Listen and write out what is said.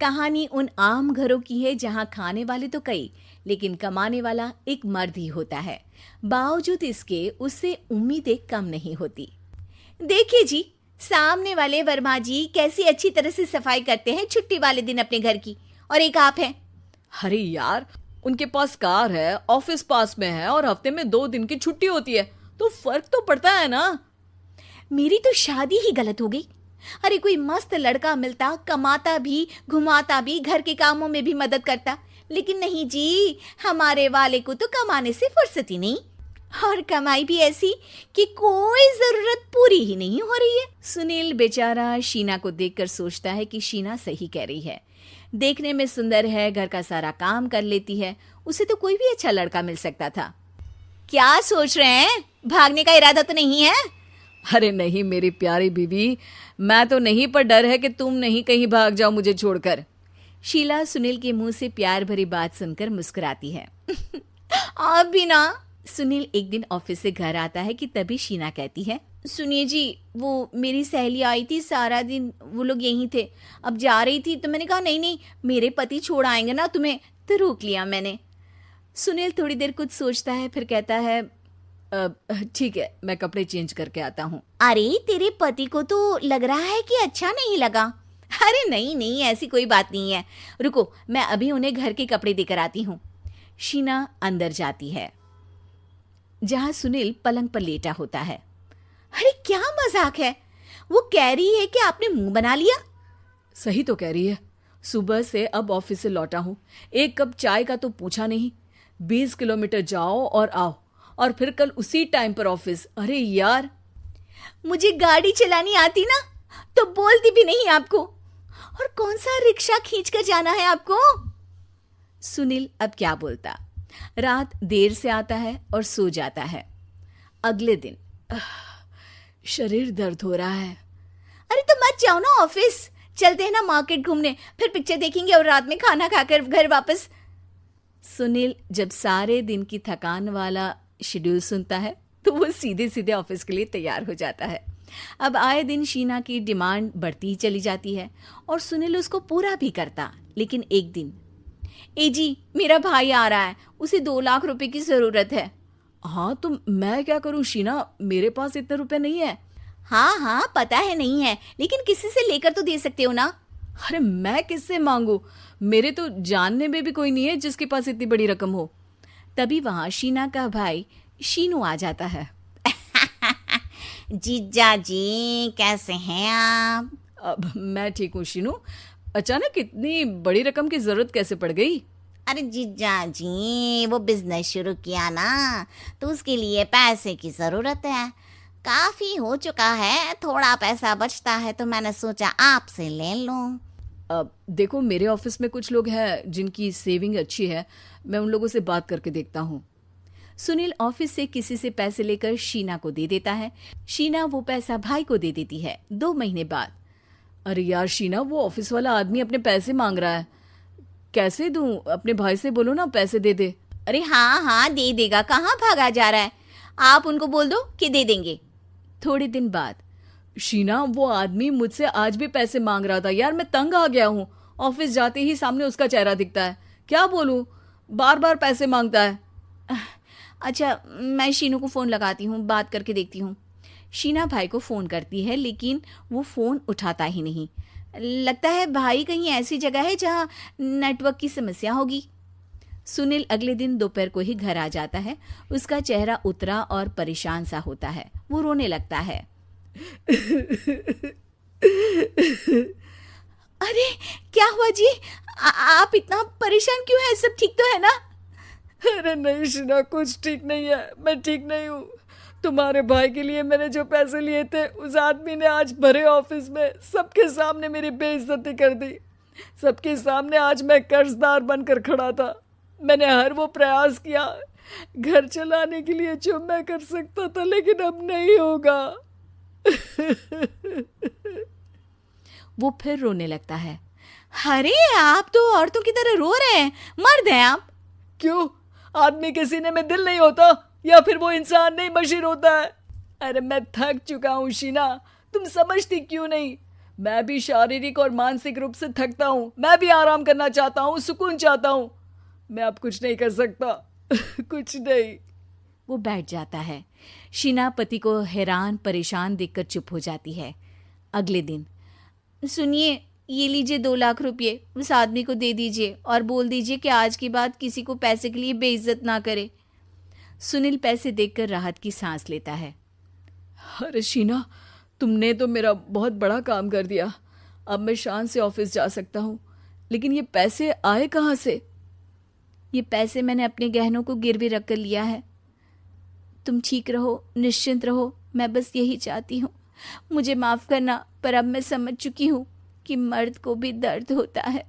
कहानी उन आम घरों की है जहां खाने वाले तो कई, लेकिन कमाने वाला एक मर्द ही होता है। बावजूद इसके उससे उम्मीदें कम नहीं होती। देखिए जी, सामने वाले वर्मा जी कैसी अच्छी तरह से सफाई करते हैं छुट्टी वाले दिन अपने घर की, और एक आप हैं। अरे यार, उनके पास कार है, ऑफिस पास में है और हफ्ते में 2 दिन की छुट्टी होती है, तो फर्क तो पड़ता है ना। मेरी तो शादी ही गलत हो गई। अरे कोई मस्त लड़का मिलता, कमाता भी, घुमाता भी, घर के कामों में भी मदद करता, लेकिन नहीं जी, हमारे वाले को तो कमाने से फुर्सत ही नहीं, और कमाई भी ऐसी कि कोई जरूरत पूरी ही नहीं हो रही है। सुनील बेचारा शीना को देखकर सोचता है कि शीना सही कह रही है। देखने में सुंदर है, घर का सारा काम कर लेती है, उसे तो कोई भी अच्छा लड़का मिल सकता था। क्या सोच रहे हैं? भागने का इरादा तो नहीं है? अरे नहीं मेरी प्यारी बीवी, मैं तो नहीं, पर डर है कि तुम नहीं कहीं भाग जाओ मुझे छोड़कर। शीला सुनील के मुंह से प्यार भरी बात सुनकर मुस्कुराती है। आप भी ना। सुनील एक दिन ऑफिस से घर आता है कि तभी शीना कहती है, सुनिए जी, वो मेरी सहेली आई थी, सारा दिन वो लोग यहीं थे, अब जा रही थी तो मैंने कहा नहीं नहीं, मेरे पति छोड़ आएंगे ना तुम्हें, तो रोक लिया मैंने। सुनील थोड़ी देर कुछ सोचता है, फिर कहता है, ठीक है, मैं कपड़े चेंज करके आता हूँ। अरे तेरे पति को तो लग रहा है कि अच्छा नहीं लगा। अरे नहीं नहीं, ऐसी कोई बात नहीं है, रुको मैं अभी उन्हें घर के कपड़े देकर आती हूँ। शीना अंदर जाती है जहां सुनील पलंग पर लेटा होता है। अरे क्या मजाक है, वो कह रही है कि आपने मुंह बना लिया। सही तो कह रही है, सुबह से अब ऑफिस से लौटा हूँ, एक कप चाय का तो पूछा नहीं, 20 किलोमीटर जाओ और आओ, और फिर कल उसी टाइम पर ऑफिस। अरे यार, मुझे गाड़ी चलानी आती ना तो बोलती भी नहीं आपको, और कौन सा रिक्शा खींच कर जाना है आपको। सुनील अब क्या बोलता। रात देर से आता है और सो जाता है। अगले दिन शरीर दर्द हो रहा है। अरे तो मत जाओ ना ऑफिस, चलते हैं ना मार्केट घूमने, फिर पिक्चर देखेंगे और रात में खाना खाकर घर वापस। सुनील जब सारे दिन की थकान वाला शेड्यूल सुनता है तो वो सीधे सीधे ऑफिस के लिए तैयार हो जाता है। अब आए दिन शीना की डिमांड बढ़ती ही चली जाती है और सुनील उसको पूरा भी करता। लेकिन एक दिन, ए जी मेरा भाई आ रहा है, उसे 2 लाख रुपए की जरूरत है। हाँ तो मैं क्या करूं शीना, मेरे पास इतने रुपए नहीं है। हाँ हाँ पता है नहीं है, लेकिन किसी से लेकर तो दे सकते हो ना। अरे मैं किससे मांगू, मेरे तो जानने में भी कोई नहीं है जिसके पास इतनी बड़ी रकम हो। तभी वहां शीना का भाई शीनू आ जाता है। जीजा जी कैसे हैं आप? अब मैं ठीक हूँ शीनू, अचानक इतनी बड़ी रकम की जरूरत कैसे पड़ गई? अरे जीजा जी, वो बिजनेस शुरू किया ना, तो उसके लिए पैसे की जरूरत है। काफी हो चुका है, थोड़ा पैसा बचता है तो मैंने सोचा आपसे ले लूं। अब देखो, मेरे ऑफिस में कुछ लोग हैं जिनकी सेविंग अच्छी है, मैं उन लोगों से बात करके देखता हूँ। सुनील ऑफिस से किसी से पैसे लेकर शीना को दे देता है। शीना वो पैसा भाई को दे देती है 2 महीने बाद। अरे यार शीना, वो ऑफिस वाला आदमी अपने पैसे मांग रहा है, कैसे दूं? अपने भाई से बोलो ना पैसे दे दे। अरे हाँ हाँ दे देगा, कहाँ भागा जा रहा है, आप उनको बोल दो कि दे देंगे। थोड़े दिन बाद, शीना वो आदमी मुझसे आज भी पैसे मांग रहा था यार, मैं तंग आ गया हूँ। ऑफिस जाते ही सामने उसका चेहरा दिखता है, क्या बोलूं, बार बार पैसे मांगता है। अच्छा मैं शीनू को फ़ोन लगाती हूँ, बात करके देखती हूँ। शीना भाई को फ़ोन करती है लेकिन वो फ़ोन उठाता ही नहीं। लगता है भाई कहीं ऐसी जगह है जहाँ नेटवर्क की समस्या होगी। सुनील अगले दिन दोपहर को ही घर आ जाता है। उसका चेहरा उतरा और परेशान सा होता है, वो रोने लगता है। अरे क्या हुआ जी, आप इतना परेशान क्यों हैं? सब ठीक तो है ना? अरे नहीं शीना, कुछ ठीक नहीं है, मैं ठीक नहीं हूँ। तुम्हारे भाई के लिए मैंने जो पैसे लिए थे, उस आदमी ने आज भरे ऑफिस में सबके सामने मेरी बेइज्जती कर दी। सबके सामने आज मैं कर्जदार बनकर खड़ा था। मैंने हर वो प्रयास किया घर चलाने के लिए जो मैं कर सकता था, लेकिन अब नहीं होगा। वो फिर रोने लगता है। अरे आप तो औरतों की तरह रो रहे हैं, मर्द हैं आप। क्यों, आदमी के सीने में दिल नहीं होता, या फिर वो इंसान नहीं मशीन होता है? अरे मैं थक चुका हूँ शीना, तुम समझती क्यों नहीं? मैं भी शारीरिक और मानसिक रूप से थकता हूँ, मैं भी आराम करना चाहता हूँ, सुकून चाहता हूँ। मैं अब कुछ नहीं कर सकता। कुछ नहीं। वो बैठ जाता है। शीना पति को हैरान परेशान देखकर चुप हो जाती है। अगले दिन, सुनिए, ये लीजिए 2 लाख रुपये, उस आदमी को दे दीजिए और बोल दीजिए कि आज के बाद किसी को पैसे के लिए बेइज्जत ना करे। सुनील पैसे देखकर राहत की सांस लेता है। अरे शीना, तुमने तो मेरा बहुत बड़ा काम कर दिया। अब मैं शान से ऑफिस जा सकता हूँ। लेकिन ये पैसे आए कहाँ से? ये पैसे मैंने अपने गहनों को गिरवी रख कर लिया है। तुम ठीक रहो, निश्चिंत रहो, मैं बस यही चाहती हूँ। मुझे माफ़ करना, पर अब मैं समझ चुकी हूँ कि मर्द को भी दर्द होता है।